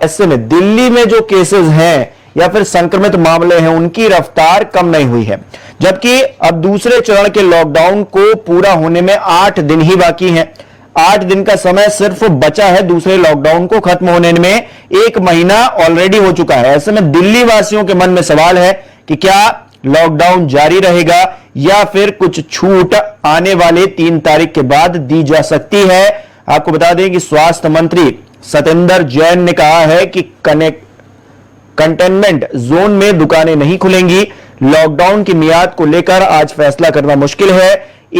ऐसे में दिल्ली में जो केसेस हैं या फिर संक्रमित मामले हैं उनकी रफ्तार कम नहीं हुई है, जबकि अब दूसरे चरण के लॉकडाउन को पूरा होने में 8 दिन ही बाकी हैं। 8 दिन का समय सिर्फ बचा है दूसरे लॉकडाउन को खत्म होने में, 1 महीना ऑलरेडी हो चुका है। ऐसे में दिल्ली वासियों के मन में सवाल है कि क्या लॉकडाउन जारी रहेगा या फिर कुछ छूट आने वाले 3 तारीख के बाद दी जा सकती है। आपको बता दें कि स्वास्थ्य मंत्री सत्येंद्र जैन ने कहा है कि कंटेनमेंट जोन में दुकानें नहीं खुलेंगी। लॉकडाउन की मियाद को लेकर आज फैसला करना मुश्किल है।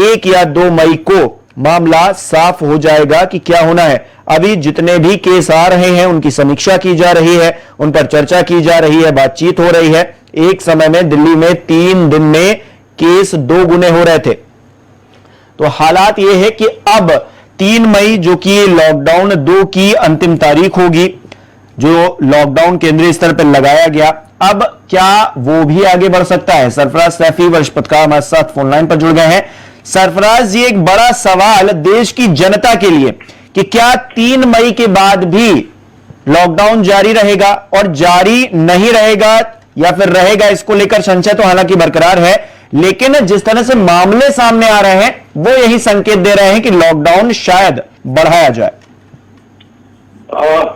1 या 2 मई को मामला साफ हो जाएगा कि क्या होना है। अभी जितने भी केस आ रहे हैं उनकी समीक्षा की जा रही है, उन पर चर्चा की जा रही है, बातचीत हो रही है। एक समय में दिल्ली में 3 दिन में केस 2 गुने हो रहे थे। तो हालात यह है कि अब 3 मई जो कि लॉकडाउन 2 की अंतिम तारीख होगी, जो लॉकडाउन केंद्रीय स्तर पर लगाया गया, अब क्या वो भी आगे बढ़ सकता है। सरफराज सैफी वरिष्ठ पत्रकार हमारे साथ फोन लाइन पर जुड़ गए हैं। सरफराज, ये एक बड़ा सवाल देश की जनता के लिए कि क्या 3 मई के बाद भी लॉकडाउन जारी रहेगा और जारी नहीं रहेगा या फिर रहेगा, इसको लेकर संशय तो हालांकि बरकरार है, लेकिन जिस तरह से मामले सामने आ रहे हैं वो यही संकेत दे रहे हैं कि लॉकडाउन शायद बढ़ाया जाए।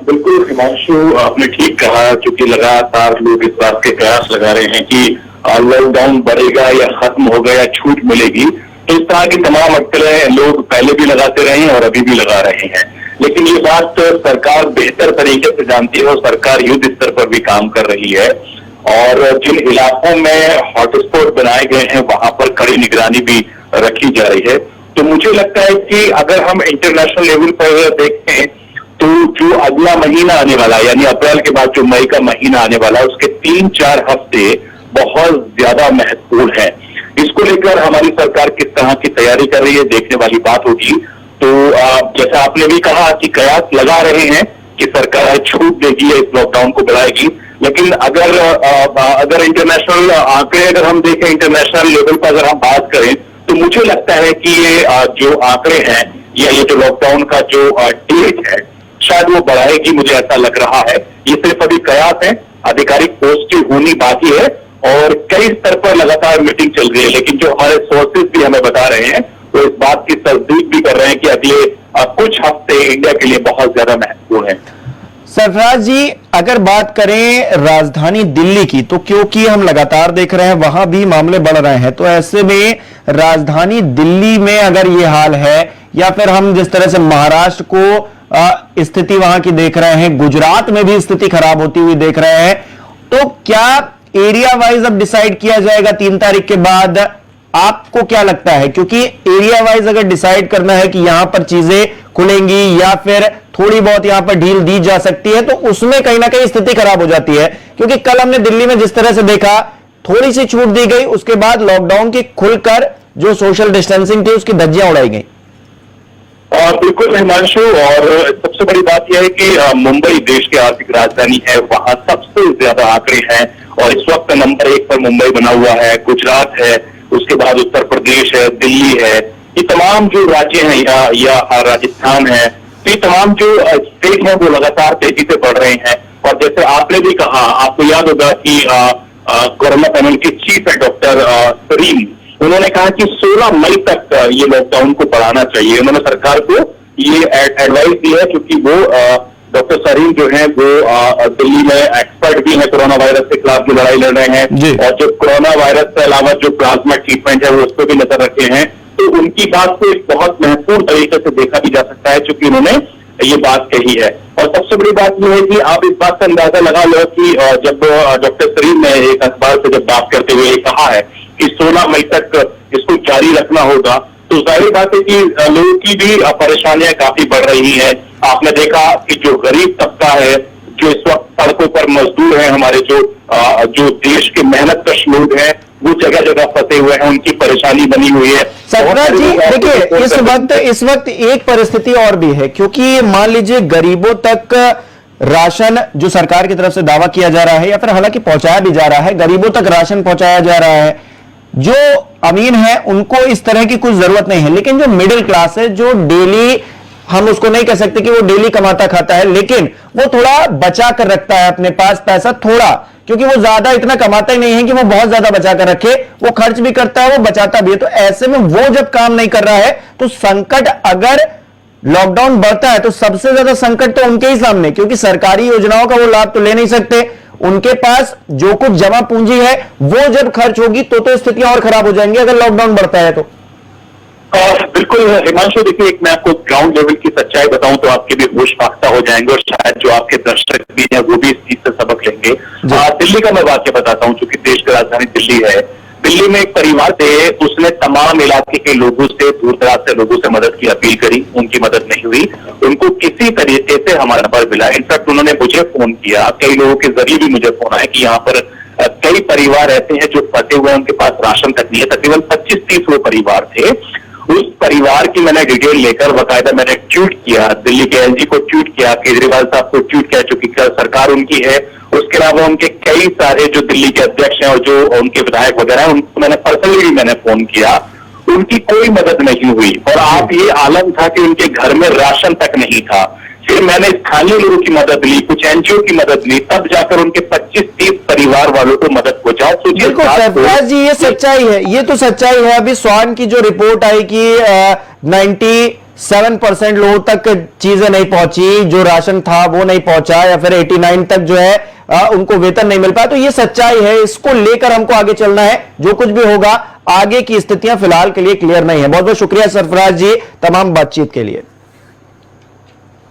बिल्कुल हिमांशु, आपने ठीक कहा, क्योंकि लगातार लोग इस बात के कयास लगा रहे हैं कि लॉकडाउन बढ़ेगा या खत्म होगा या छूट मिलेगी। तो इस तरह की तमाम अटकलें लोग पहले भी लगाते रहे हैं और अभी भी लगा रहे हैं, लेकिन ये बात सरकार बेहतर तरीके से जानती है और सरकार युद्ध स्तर पर भी काम कर रही है। और जिन इलाकों में हॉटस्पॉट बनाए गए हैं वहां पर कड़ी निगरानी भी रखी जा रही है। तो मुझे लगता है कि अगर हम इंटरनेशनल लेवल पर देखें तो जो अगला महीना आने वाला है, यानी अप्रैल के बाद जो मई का महीना आने वाला है, उसके 3-4 हफ्ते बहुत ज्यादा महत्वपूर्ण है। इसको लेकर हमारी सरकार किस तरह की तैयारी कर रही है देखने वाली बात होगी। तो जैसा आपने भी कहा कि कयास लगा रहे हैं कि सरकार छूट देगी या इस लॉकडाउन को बढ़ाएगी, लेकिन अगर इंटरनेशनल आंकड़े अगर हम देखें, इंटरनेशनल लेवल पर अगर हम बात करें, तो मुझे लगता है कि ये जो आंकड़े हैं या ये जो लॉकडाउन का जो डेट है शायद वो बढ़ाएगी, मुझे ऐसा लग रहा है। ये सिर्फ अभी कयास है, आधिकारिक पॉजिटिव होनी बाकी है और कई स्तर पर लगातार मीटिंग चल रही है, लेकिन जो हमारे सोर्सेज भी हमें बता रहे हैं वो इस बात की तस्दीक भी कर रहे हैं कि अगले कुछ हफ्ते इंडिया के लिए बहुत ज्यादा महत्वपूर्ण है। सरफराज जी, अगर बात करें राजधानी दिल्ली की, तो क्योंकि हम लगातार देख रहे हैं वहां भी मामले बढ़ रहे हैं, तो ऐसे में राजधानी दिल्ली में अगर ये हाल है या फिर हम जिस तरह से महाराष्ट्र को स्थिति वहां की देख रहे हैं, गुजरात में भी स्थिति खराब होती हुई देख रहे हैं, तो क्या एरिया वाइज अब डिसाइड किया जाएगा 3 तारीख के बाद? आपको क्या लगता है, क्योंकि एरिया वाइज अगर डिसाइड करना है कि यहां पर चीजें खुलेंगी या फिर थोड़ी बहुत यहां पर ढील दी जा सकती है, तो उसमें कहीं ना कहीं स्थिति खराब हो जाती है। क्योंकि कल हमने दिल्ली में जिस तरह से देखा, थोड़ी सी छूट दी गई, उसके बाद लॉकडाउन की खुलकर जो सोशल डिस्टेंसिंग थी उसकी धज्जियां उड़ाई गई। बिल्कुल हिमांशु, और सबसे बड़ी बात यह है कि मुंबई देश की आर्थिक राजधानी है, वहां सबसे ज्यादा आंकड़े हैं और इस वक्त नंबर 1 पर मुंबई बना हुआ है, गुजरात है, उसके बाद उत्तर प्रदेश है, दिल्ली है। ये तमाम जो राज्य हैं या राजस्थान है, तो ये तमाम जो स्टेट हैं वो लगातार तेजी से बढ़ रहे हैं। और जैसे आपने भी कहा, आपको याद होगा कि कोरोना पैनल के चीफ है डॉक्टर सरीम, उन्होंने कहा कि 16 मई तक ये लॉकडाउन को बढ़ाना चाहिए। उन्होंने सरकार को ये एडवाइस दी है, क्योंकि वो डॉक्टर सरीम जो है वो दिल्ली में एक्सपर्ट भी है कोरोना वायरस के खिलाफ जो लड़ाई लड़ रहे हैं, और जो कोरोना वायरस के अलावा जो प्लाज्मा ट्रीटमेंट है वो उस पर भी नजर रखे हैं। तो उनकी बात को एक बहुत महत्वपूर्ण तरीके से देखा भी जा सकता है, क्योंकि उन्होंने ये बात कही है। और सबसे बड़ी बात यह है कि आप इस बात का अंदाजा लगा लो कि जब डॉक्टर सरीम ने एक अखबार से जब बात करते हुए कहा है कि 16 मई तक इसको जारी रखना होगा, तो जाहिर बात है कि लोगों की भी परेशानियां काफी बढ़ रही हैं। आपने देखा कि जो गरीब तबका है, जो इस वक्त सड़कों पर मजदूर हैं, हमारे जो देश के मेहनतकश लोग हैं, वो जगह जगह फंसे हुए हैं, उनकी परेशानी बनी हुई है। सरफराज जी देखिए, इस वक्त एक परिस्थिति और भी है, क्योंकि मान लीजिए गरीबों तक राशन जो सरकार की तरफ से दावा किया जा रहा है या फिर हालांकि पहुंचाया भी जा रहा है, गरीबों तक राशन पहुंचाया जा रहा है। जो अमीर है उनको इस तरह की कुछ जरूरत नहीं है, लेकिन जो मिडिल क्लास है, जो डेली हम उसको नहीं कह सकते कि वो डेली कमाता खाता है, लेकिन वो थोड़ा बचा कर रखता है अपने पास पैसा थोड़ा, क्योंकि वो ज्यादा इतना कमाता ही नहीं है कि वो बहुत ज्यादा बचा कर रखे, वो खर्च भी करता है, वो बचाता भी है। तो ऐसे में वो जब काम नहीं कर रहा है तो संकट, अगर लॉकडाउन बढ़ता है तो सबसे ज्यादा संकट तो उनके ही सामने, क्योंकि सरकारी योजनाओं का वो लाभ तो ले नहीं सकते, उनके पास जो कुछ जमा पूंजी है वो जब खर्च होगी तो स्थितियां और खराब हो जाएंगी अगर लॉकडाउन बढ़ता है तो। बिल्कुल हिमांशु, देखिए एक मैं आपको ग्राउंड लेवल की सच्चाई बताऊं तो आपके भी होश फाख्ता हो जाएंगे और शायद जो आपके दर्शक भी हैं वो भी इस चीज से सबक लेंगे। दिल्ली का मैं वाक्य बताता हूं, क्योंकि देश की राजधानी दिल्ली है। दिल्ली में एक परिवार थे, उसने तमाम इलाके के लोगों से, दूर दराज से लोगों से मदद की अपील करी, उनकी मदद नहीं हुई। उनको किसी तरीके से हमारा नंबर मिला, इनफैक्ट उन्होंने मुझे फोन किया, कई लोगों के जरिए भी मुझे फोन आया कि यहाँ पर कई परिवार ऐसे हैं जो फंसे हुए हैं, उनके पास राशन तक नहीं है। तकरीबन 25-30 वो परिवार थे। उस परिवार की मैंने डिटेल लेकर बाकायदा मैंने ट्वीट किया, दिल्ली के एलजी को ट्वीट किया, केजरीवाल साहब को ट्वीट किया, चूंकि सरकार उनकी है। उसके अलावा उनके कई सारे जो दिल्ली के अध्यक्ष हैं और जो उनके विधायक वगैरह हैं, उनको मैंने पर्सनली मैंने फोन किया, उनकी कोई मदद नहीं हुई। और आप ये आलम था कि उनके घर में राशन तक नहीं था। फिर मैंने स्थानीय लोगों की मदद ली, कुछ एनजीओ की मदद ली, तब जाकर उनके 25-30 परिवार वालों को मदद पहुंचाओ। बिल्कुल सरफराज जी, ये सच्चाई है, ये तो सच्चाई है। अभी स्वान की जो रिपोर्ट आई कि 97% लोगों तक चीजें नहीं पहुंची, जो राशन था वो नहीं पहुंचा, या फिर 89 तक जो है उनको वेतन नहीं मिल पाया, तो ये सच्चाई है। इसको लेकर हमको आगे चलना है, जो कुछ भी होगा आगे की स्थितियां फिलहाल के लिए क्लियर नहीं है। बहुत बहुत शुक्रिया सरफराज जी तमाम बातचीत के लिए।